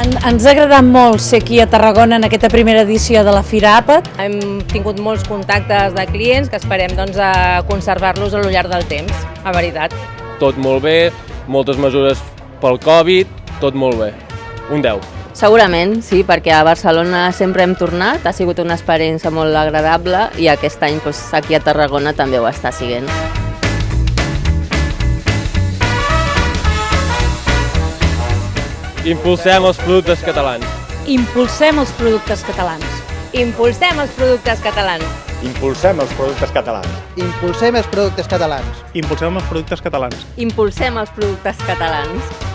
Ens ha agradat molt ser aquí a Tarragona en aquesta primera edició de la Fira APAT. Hem tingut molts contactes de clients que esperem conservar-los a lo llarg del temps, a veritat. Tot molt bé, moltes mesures pel Covid, tot molt bé. Un 10. Segurament, sí, perquè a Barcelona sempre hem tornat, ha sigut una experiència molt agradable i aquest any aquí a Tarragona també ho està sent. Impulsem els productes catalans. Impulsem els productes catalans. Impulsem els productes catalans. Impulsem els productes catalans. Impulsem els productes catalans. Impulsem els productes catalans. Impulsem els productes catalans.